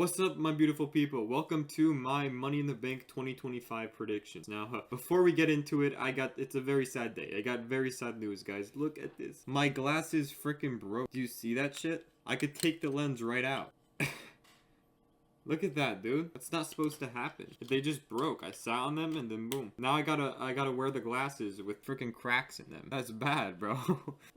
What's up, my beautiful people? Welcome to my Money in the Bank 2025 predictions. Now, before we get into it, it's a very sad day. I got very sad news, guys. Look at this. My glasses freaking broke. Do you see that shit? I could take the lens right out. Look at that, dude. That's not supposed to happen. They just broke. I sat on them and then boom. Now I gotta wear the glasses with freaking cracks in them. That's bad, bro.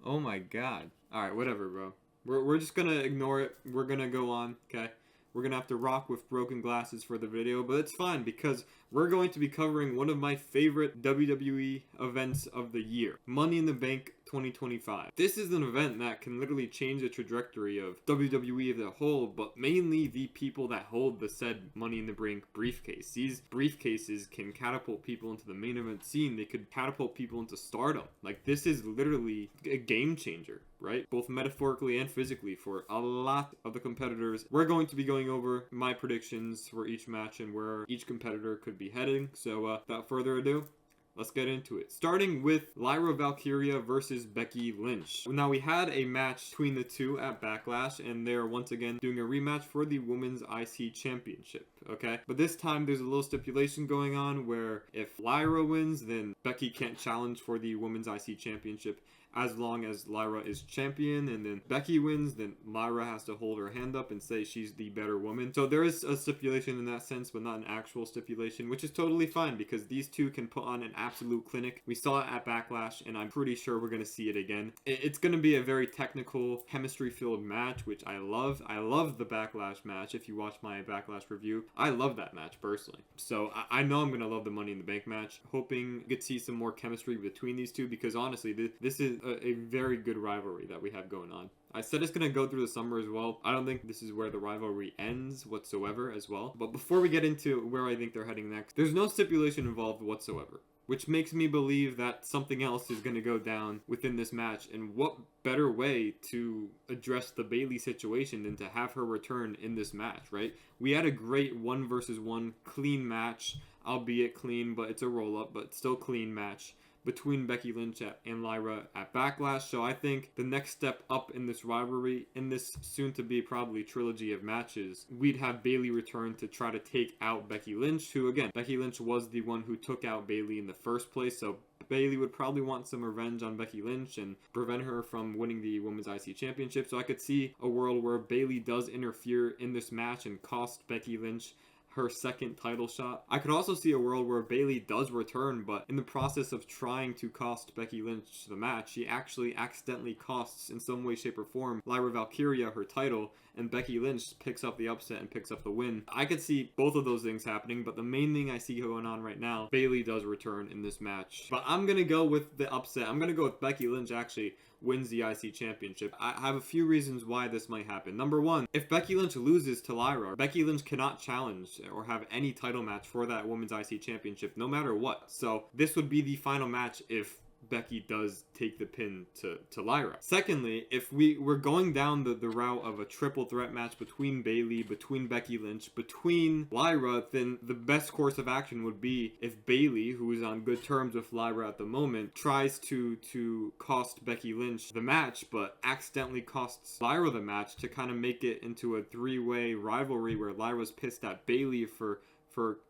Oh my god. Alright, whatever, bro. We're just gonna ignore it. We're gonna go on, okay? We're gonna have to rock with broken glasses for the video, but it's fine because we're going to be covering one of my favorite WWE events of the year, Money in the Bank 2025. This is an event that can literally change the trajectory of WWE as a whole, but mainly the people that hold the said Money in the Bank briefcase. These briefcases can catapult people into the main event scene. They could catapult people into stardom. Like, this is literally a game changer, right? Both metaphorically and physically for a lot of the competitors. We're going to be going over my predictions for each match and where each competitor could be heading. So without further ado, let's get into it. Starting with Lyra Valkyria versus Becky Lynch. Now, we had a match between the two at Backlash, and they're once again doing a rematch for the Women's IC Championship, okay? But this time, there's a little stipulation going on where if Lyra wins, then Becky can't challenge for the Women's IC Championship as long as Lyra is champion, and then Becky wins, then Lyra has to hold her hand up and say she's the better woman. So there is a stipulation in that sense, but not an actual stipulation, which is totally fine because these two can put on an absolute clinic. We saw it at Backlash, and I'm pretty sure we're going to see it again. It's going to be a very technical, chemistry-filled match, which I love. I love the Backlash match. If you watch my Backlash review, I love that match personally. So I know I'm going to love the Money in the Bank match. Hoping we get to see some more chemistry between these two because honestly, this is a very good rivalry that we have going on. I said it's going to go through the summer as well. I don't think this is where the rivalry ends whatsoever as well. But before we get into where I think they're heading next, there's no stipulation involved whatsoever, which makes me believe that something else is going to go down within this match. And what better way to address the Bayley situation than to have her return in this match, right? We had a great 1 versus 1 clean match, albeit clean, but it's a roll-up, but still clean match between Becky Lynch and Lyra at Backlash. So I think the next step up in this rivalry, in this soon-to-be probably trilogy of matches, we'd have Bayley return to try to take out Becky Lynch, who again, Becky Lynch was the one who took out Bayley in the first place, so Bayley would probably want some revenge on Becky Lynch and prevent her from winning the Women's IC Championship. So I could see a world where Bayley does interfere in this match and cost Becky Lynch her second title shot. I could also see a world where Bayley does return, but in the process of trying to cost Becky Lynch the match, she actually accidentally costs in some way, shape, or form Lyra Valkyria her title, and Becky Lynch picks up the upset and picks up the win. I could see both of those things happening, but the main thing I see going on right now, Bayley does return in this match. But I'm gonna go with the upset. I'm gonna go with Becky Lynch actually wins the IC Championship. I have a few reasons why this might happen. Number one, if Becky Lynch loses to Lyra, Becky Lynch cannot challenge or have any title match for that Women's IC Championship, no matter what. So this would be the final match if Becky does take the pin to Lyra. Secondly, if we're going down the route of a triple threat match between Bayley, between Becky Lynch, between Lyra, then the best course of action would be if Bayley, who is on good terms with Lyra at the moment, tries to cost Becky Lynch the match, but accidentally costs Lyra the match to kind of make it into a three-way rivalry where Lyra's pissed at Bayley for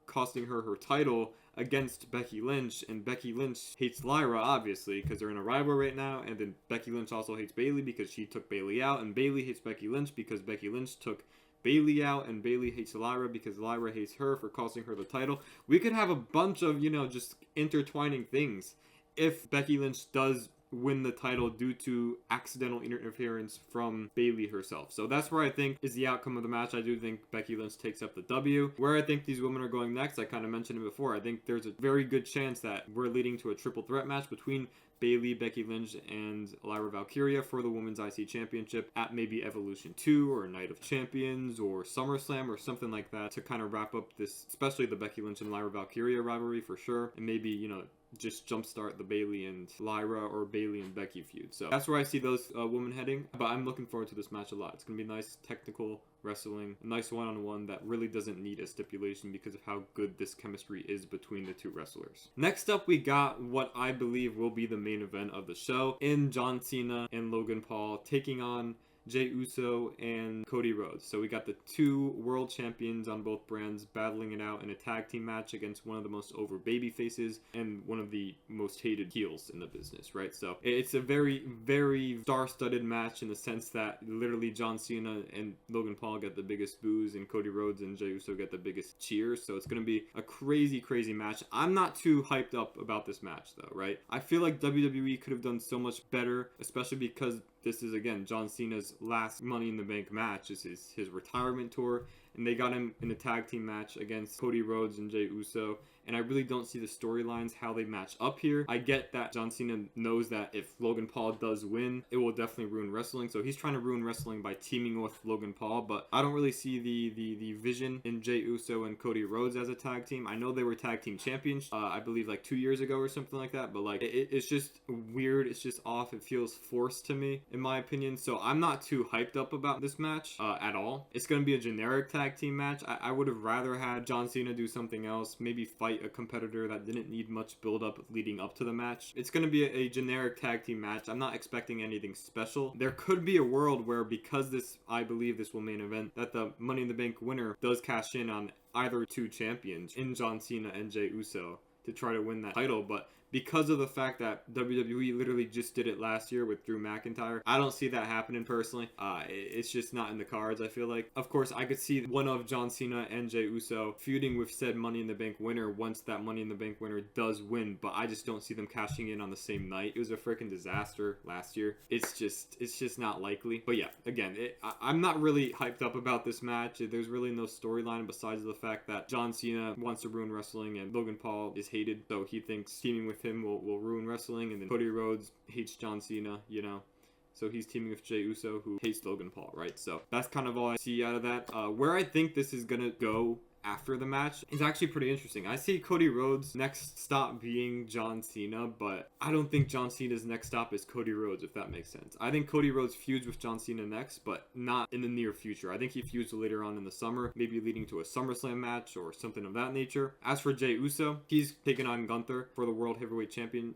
costing her title against Becky Lynch, and Becky Lynch hates Lyra obviously because they're in a rivalry right now, and then Becky Lynch also hates Bayley because she took Bayley out, and Bayley hates Becky Lynch because Becky Lynch took Bayley out, and Bayley hates Lyra because Lyra hates her for costing her the title. We could have a bunch of, just intertwining things if Becky Lynch does win the title due to accidental interference from Bayley herself. So that's where I think is the outcome of the match. I do think Becky Lynch takes up the W. Where I think these women are going next, I kind of mentioned it before. I think there's a very good chance that we're leading to a triple threat match between Bayley, Becky Lynch, and Lyra Valkyria for the Women's IC Championship at maybe Evolution 2 or Night of Champions or SummerSlam or something like that to kind of wrap up this, especially the Becky Lynch and Lyra Valkyria rivalry for sure. And maybe, just jumpstart the Bayley and Lyra or Bayley and Becky feud. So that's where I see those women heading. But I'm looking forward to this match a lot. It's going to be nice technical wrestling, a nice one-on-one that really doesn't need a stipulation because of how good this chemistry is between the two wrestlers. Next up, we got what I believe will be the main event of the show in John Cena and Logan Paul taking on Jey Uso and Cody Rhodes. So we got the two world champions on both brands battling it out in a tag team match against one of the most over baby faces and one of the most hated heels in the business, right? So it's a very, very star-studded match in the sense that literally John Cena and Logan Paul get the biggest boos and Cody Rhodes and Jey Uso get the biggest cheers. So it's going to be a crazy, crazy match. I'm not too hyped up about this match though, right? I feel like WWE could have done so much better, especially because this is, again, John Cena's last Money in the Bank match. This is his retirement tour, and they got him in a tag team match against Cody Rhodes and Jey Uso. And I really don't see the storylines, how they match up here. I get that John Cena knows that if Logan Paul does win, it will definitely ruin wrestling. So he's trying to ruin wrestling by teaming with Logan Paul. But I don't really see the vision in Jey Uso and Cody Rhodes as a tag team. I know they were tag team champions, I believe like 2 years ago or something like that. But like it's just weird. It's just off. It feels forced to me, in my opinion. So I'm not too hyped up about this match at all. It's going to be a generic tag team match. I would have rather had John Cena do something else, maybe fight a competitor that didn't need much build up leading up to the match. It's going to be a generic tag team match. I'm not expecting anything special. There could be a world where, because this, I believe this will main event, that the Money in the Bank winner does cash in on either two champions in John Cena and Jey Uso to try to win that title. But because of the fact that WWE literally just did it last year with Drew McIntyre, I don't see that happening personally. It's just not in the cards, I feel like. Of course, I could see one of John Cena and Jey Uso feuding with said Money in the Bank winner once that Money in the Bank winner does win, but I just don't see them cashing in on the same night. It was a freaking disaster last year. It's just not likely. But yeah, again, I'm not really hyped up about this match. There's really no storyline besides the fact that John Cena wants to ruin wrestling and Logan Paul is hated, so he thinks teaming with him will ruin wrestling, and then Cody Rhodes hates John Cena, you know, so he's teaming with Jey Uso, who hates Logan Paul, right? So that's kind of all I see out of that. Where I think this is gonna go after the match is actually pretty interesting. I see Cody Rhodes' next stop being John Cena, but I don't think John Cena's next stop is Cody Rhodes, if that makes sense. I think Cody Rhodes feuds with John Cena next, but not in the near future. I think he feuds later on in the summer, maybe leading to a SummerSlam match or something of that nature. As for Jey Uso, he's taking on Gunther for the World Heavyweight Championship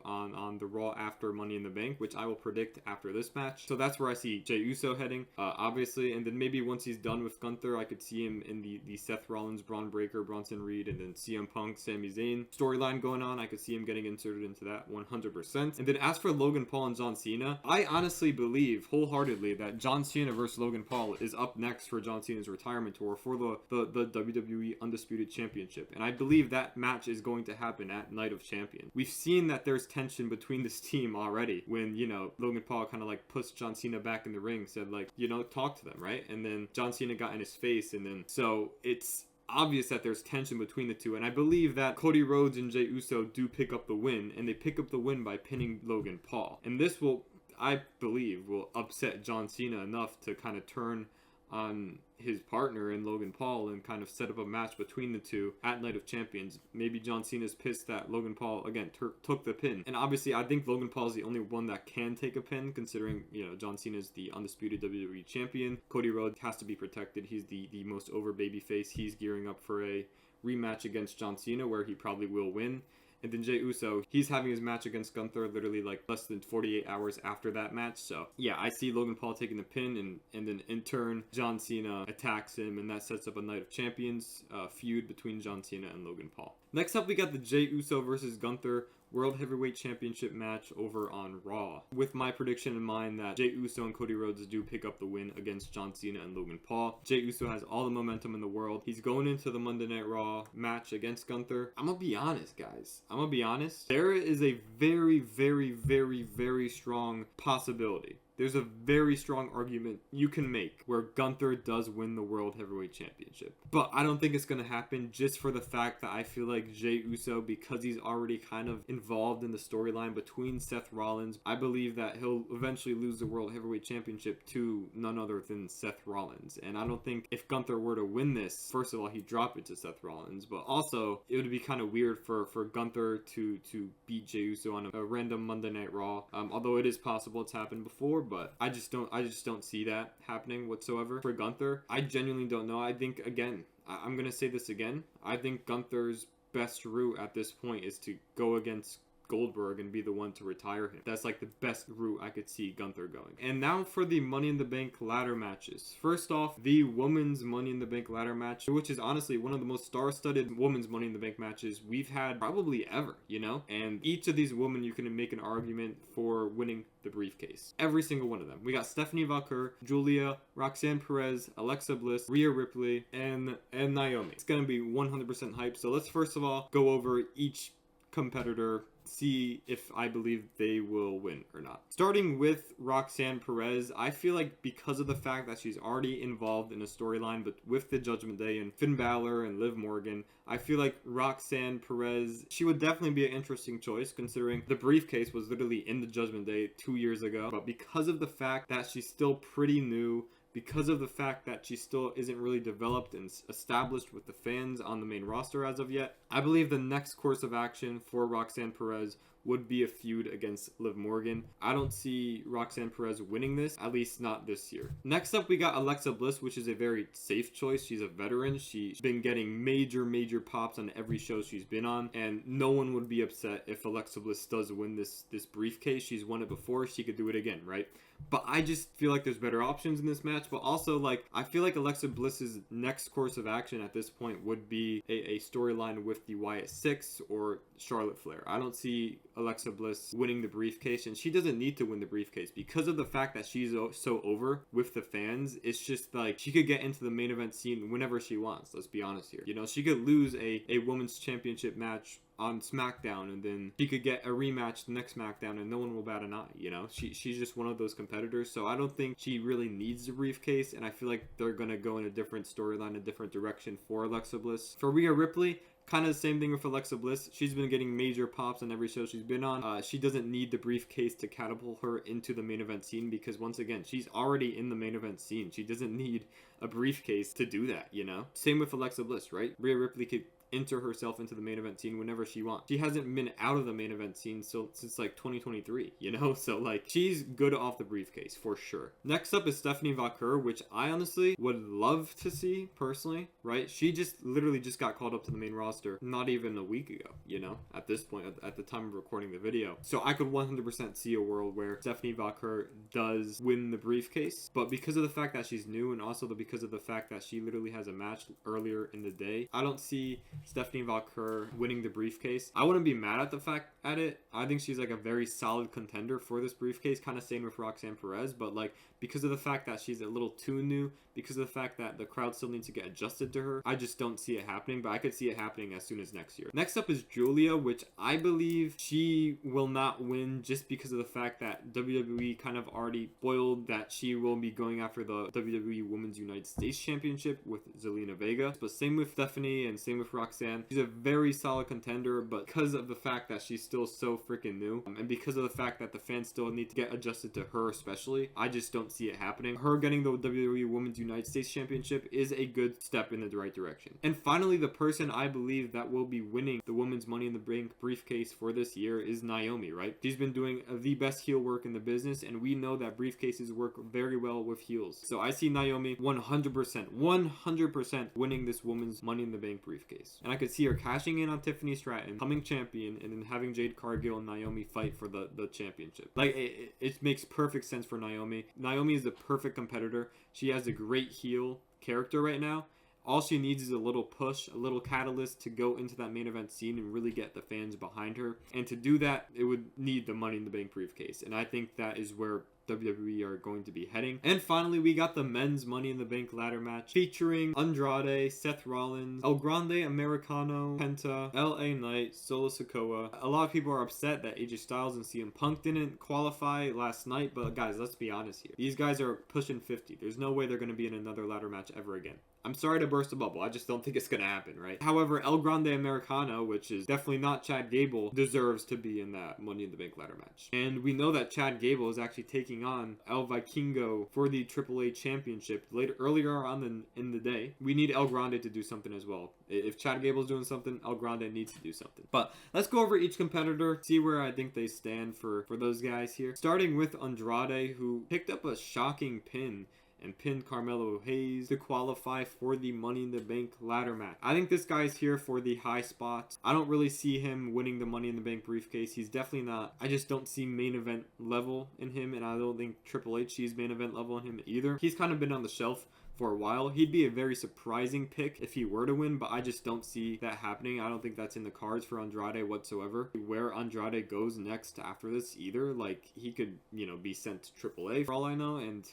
on the Raw after Money in the Bank, which I will predict after this match. So that's where I see Jey Uso heading, obviously, and then maybe once he's done with Gunther, I could see him in the Seth Rollins, Braun Breaker, Bronson Reed, and then CM Punk, Sami Zayn storyline going on. I could see him getting inserted into that 100%. And then as for Logan Paul and John Cena, I honestly believe wholeheartedly that John Cena versus Logan Paul is up next for John Cena's retirement tour for the WWE Undisputed Championship, and I believe that match is going to happen at Night of Champions. We've seen that there's tension between this team already when, you know, Logan Paul kind of like puts John Cena back in the ring, said like, you know, talk to them, right? And then John Cena got in his face, and then so it's obvious that there's tension between the two, and I believe that Cody Rhodes and Jey Uso do pick up the win, and they pick up the win by pinning Logan Paul, and this will, I believe, will upset John Cena enough to kind of turn on his partner in Logan Paul and kind of set up a match between the two at Night of Champions. Maybe John Cena's pissed that Logan Paul again took the pin, and obviously I think Logan Paul is the only one that can take a pin, considering, you know, John Cena's the undisputed WWE champion. Cody Rhodes has to be protected. He's the most over babyface. He's gearing up for a rematch against John Cena where he probably will win. And then Jey Uso, he's having his match against Gunther literally like less than 48 hours after that match. So yeah, I see Logan Paul taking the pin, and then in turn, John Cena attacks him, and that sets up a Night of Champions feud between John Cena and Logan Paul. Next up, we got the Jey Uso versus Gunther World Heavyweight Championship match over on Raw, with my prediction in mind that Jey Uso and Cody Rhodes do pick up the win against John Cena and Logan Paul. Jey Uso has all the momentum in the world. He's going into the Monday Night Raw match against Gunther. I'm gonna be honest, guys. I'm gonna be honest. There is a very, very, very, very strong possibility. There's a very strong argument you can make where Gunther does win the World Heavyweight Championship. But I don't think it's going to happen, just for the fact that I feel like Jey Uso, because he's already kind of involved in the storyline between Seth Rollins, I believe that he'll eventually lose the World Heavyweight Championship to none other than Seth Rollins. And I don't think if Gunther were to win this, first of all, he'd drop it to Seth Rollins, but also it would be kind of weird for Gunther to beat Jey Uso on a random Monday Night Raw. Although it is possible, it's happened before, but I just don't see that happening whatsoever for Gunther. I genuinely don't know. I think, again, I'm gonna say this again, I think Gunther's best route at this point is to go against Goldberg and be the one to retire him. That's like the best route I could see Gunther going. And now for the Money in the Bank ladder matches. First off, the women's Money in the Bank ladder match, which is honestly one of the most star-studded women's Money in the Bank matches we've had probably ever, you know? And each of these women, you can make an argument for winning the briefcase. Every single one of them. We got Stephanie Valcour, Julia, Roxanne Perez, Alexa Bliss, Rhea Ripley, and Naomi. It's gonna be 100% hype. So let's first of all go over each competitor, see if I believe they will win or not. Starting with Roxanne Perez, I feel like because of the fact that she's already involved in a storyline, but with the Judgment Day and Finn Balor and Liv Morgan, I feel like Roxanne Perez, she would definitely be an interesting choice considering the briefcase was literally in the Judgment Day 2 years ago. But because of the fact that she's still pretty new, because of the fact that she still isn't really developed and established with the fans on the main roster as of yet, I believe the next course of action for Roxanne Perez would be a feud against Liv Morgan. I don't see Roxanne Perez winning this, at least not this year. Next up, we got Alexa Bliss, which is a very safe choice. She's a veteran. She's been getting major pops on every show she's been on, and no one would be upset if Alexa Bliss does win this briefcase. She's won it before. She could do it again, right? But I just feel like there's better options in this match. But also, like, I feel like Alexa Bliss's next course of action at this point would be a storyline with the Wyatt Six or Charlotte Flair. I don't see Alexa Bliss winning the briefcase, and she doesn't need to win the briefcase because of the fact that she's so over with the fans. It's just like she could get into the main event scene whenever she wants. Let's be honest here. You know, she could lose a women's championship match on SmackDown, and then she could get a rematch the next SmackDown and no one will bat an eye, you know? She's just one of those competitors, so I don't think she really needs the briefcase, and I feel like they're gonna go in a different storyline, a different direction for Alexa Bliss. For Rhea Ripley, kind of the same thing with Alexa Bliss. She's been getting major pops on every show she's been on. She doesn't need the briefcase to catapult her into the main event scene because, once again, she's already in the main event scene. She doesn't need a briefcase to do that, you know? Same with Alexa Bliss, right? Rhea Ripley could enter herself into the main event scene whenever she wants. She hasn't been out of the main event scene since like 2023, you know? So like she's good off the briefcase for sure. Next up is Stephanie Valcour, which I honestly would love to see personally, right? She just literally just got called up to the main roster not even a week ago, you know, at this point, at the time of recording the video. So I could 100% see a world where Stephanie Valcour does win the briefcase, but because of the fact that she's new and also because of the fact that she literally has a match earlier in the day, I don't see Stephanie Valcour winning the briefcase. I wouldn't be mad at the fact at it. I think she's like a very solid contender for this briefcase, kind of same with Roxanne Perez, but like because of the fact that she's a little too new, because of the fact that the crowd still needs to get adjusted to her, I just don't see it happening, but I could see it happening as soon as next year. Next up is Julia, which I believe she will not win just because of the fact that WWE kind of already spoiled that she will be going after the WWE Women's United States Championship with Zelina Vega. But same with Stephanie and same with Roxanne. She's a very solid contender, but because of the fact that she's still so freaking new, and because of the fact that the fans still need to get adjusted to her especially, I just don't see it happening. Her getting the WWE Women's United States Championship is a good step in the right direction. And finally, the person I believe that will be winning the Women's Money in the Bank briefcase for this year is Naomi, right? She's been doing the best heel work in the business, and we know that briefcases work very well with heels. So I see Naomi 100% winning this Women's Money in the Bank briefcase. And I could see her cashing in on Tiffany Stratton, becoming champion, and then having Jade Cargill and Naomi fight for the championship. Like, it makes perfect sense for Naomi. Naomi is the perfect competitor. She has a great heel character right now. All she needs is a little push, a little catalyst to go into that main event scene and really get the fans behind her. And to do that, it would need the Money in the Bank briefcase. And I think that is where WWE are going to be heading. And finally, we got the men's Money in the Bank ladder match featuring Andrade, Seth Rollins, El Grande Americano, Penta, LA Knight, Solo Sikoa. A lot of people are upset that AJ Styles and CM Punk didn't qualify last night, but guys, let's be honest here. These guys are pushing 50. There's no way they're going to be in another ladder match ever again. I'm sorry to burst a bubble. I just don't think it's going to happen, right? However, El Grande Americano, which is definitely not Chad Gable, deserves to be in that Money in the Bank ladder match. And we know that Chad Gable is actually taking on El Vikingo for the AAA championship earlier on in the day. We need El Grande to do something as well. If Chad Gable's doing something, El Grande needs to do something. But let's go over each competitor, see where I think they stand for those guys here. Starting with Andrade, who picked up a shocking pin and pinned Carmelo Hayes to qualify for the Money in the Bank ladder match. I think this guy's here for the high spots. I don't really see him winning the Money in the Bank briefcase. He's definitely not. I just don't see main event level in him, and I don't think Triple H sees main event level in him either. He's kind of been on the shelf for a while. He'd be a very surprising pick if he were to win, but I just don't see that happening. I don't think that's in the cards for Andrade whatsoever. Where Andrade goes next after this either, like, he could, be sent to AAA for all I know, and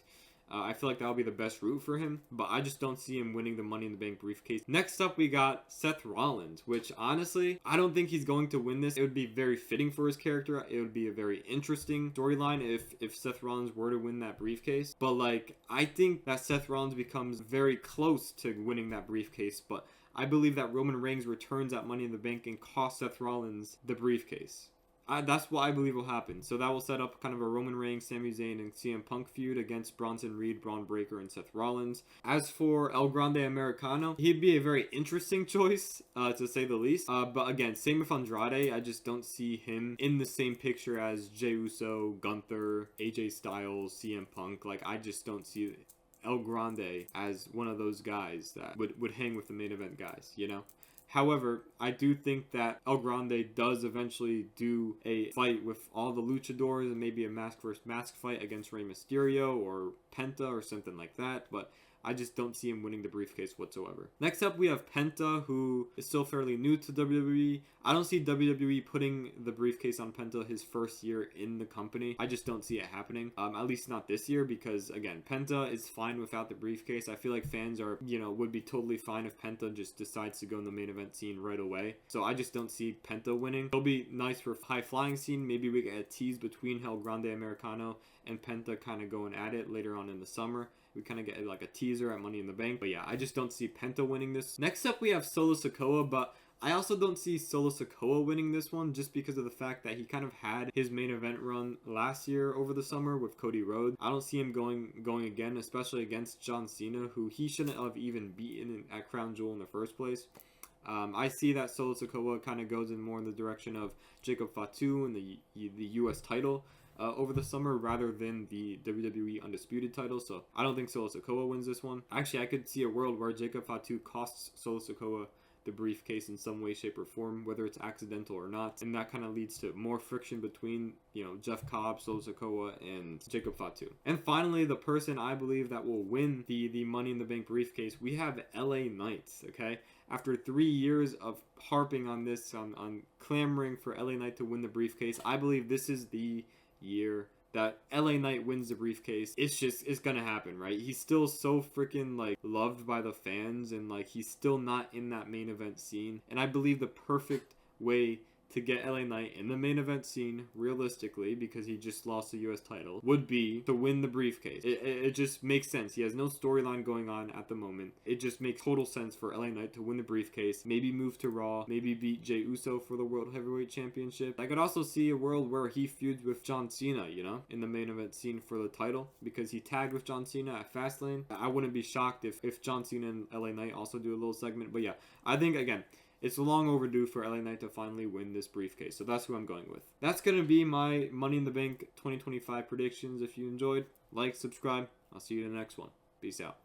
I feel like that'll be the best route for him, but I just don't see him winning the Money in the Bank briefcase. Next up, we got Seth Rollins, which honestly, I don't think he's going to win this. It would be very fitting for his character. It would be a very interesting storyline if Seth Rollins were to win that briefcase. But like, I think that Seth Rollins becomes very close to winning that briefcase, but I believe that Roman Reigns returns at Money in the Bank and costs Seth Rollins the briefcase. That's what I believe will happen. So that will set up kind of a Roman Reigns, Sami Zayn, and CM Punk feud against Bronson Reed, Braun Breaker, and Seth Rollins. As for El Grande Americano, he'd be a very interesting choice, to say the least. But again, same with Andrade. I just don't see him in the same picture as Jey Uso, Gunther, AJ Styles, CM Punk. Like, I just don't see El Grande as one of those guys that would hang with the main event guys, However, I do think that El Grande does eventually do a fight with all the luchadors and maybe a mask versus mask fight against Rey Mysterio or Penta or something like that, but I just don't see him winning the briefcase whatsoever. Next up, we have Penta, who is still fairly new to WWE. I don't see WWE putting the briefcase on Penta his first year in the company. I just don't see it happening, at least not this year, because again, Penta is fine without the briefcase. I feel like fans are, would be totally fine if Penta just decides to go in the main event scene right away. So I just don't see Penta winning. It'll be nice for high flying scene. Maybe we get a tease between El Grande Americano and Penta kind of going at it later on in the summer. We kind of get like a teaser at Money in the Bank. But yeah, I just don't see Penta winning this. Next up, we have Solo Sikoa, but I also don't see Solo Sikoa winning this one just because of the fact that he kind of had his main event run last year over the summer with Cody Rhodes. I don't see him going again, especially against John Cena, who he shouldn't have even beaten at Crown Jewel in the first place. I see that Solo Sikoa kind of goes in more in the direction of Jacob Fatu and the U.S. title over the summer rather than the WWE Undisputed title. So I don't think Solo Sikoa wins this one. Actually, I could see a world where Jacob Fatu costs Solo Sikoa the briefcase in some way, shape, or form, whether it's accidental or not, and that kind of leads to more friction between, Jeff Cobb, Solo Sikoa, and Jacob Fatu. And finally, the person I believe that will win the Money in the Bank briefcase, we have LA Knights, okay? After 3 years of harping on this, on clamoring for LA Knight to win the briefcase, I believe this is the year that LA Knight wins the briefcase. It's gonna happen, right? He's still so freaking like loved by the fans, and like he's still not in that main event scene. And I believe the perfect way to get LA Knight in the main event scene, realistically, because he just lost the US title, would be to win the briefcase. It just makes sense. He has no storyline going on at the moment. It just makes total sense for LA Knight to win the briefcase, maybe move to Raw, maybe beat Jey Uso for the World Heavyweight Championship. I could also see a world where he feuds with John Cena, in the main event scene for the title, because he tagged with John Cena at Fastlane. I wouldn't be shocked if John Cena and LA Knight also do a little segment. But yeah, I think, again, it's long overdue for LA Knight to finally win this briefcase. So that's who I'm going with. That's going to be my Money in the Bank 2025 predictions. If you enjoyed, like, subscribe. I'll see you in the next one. Peace out.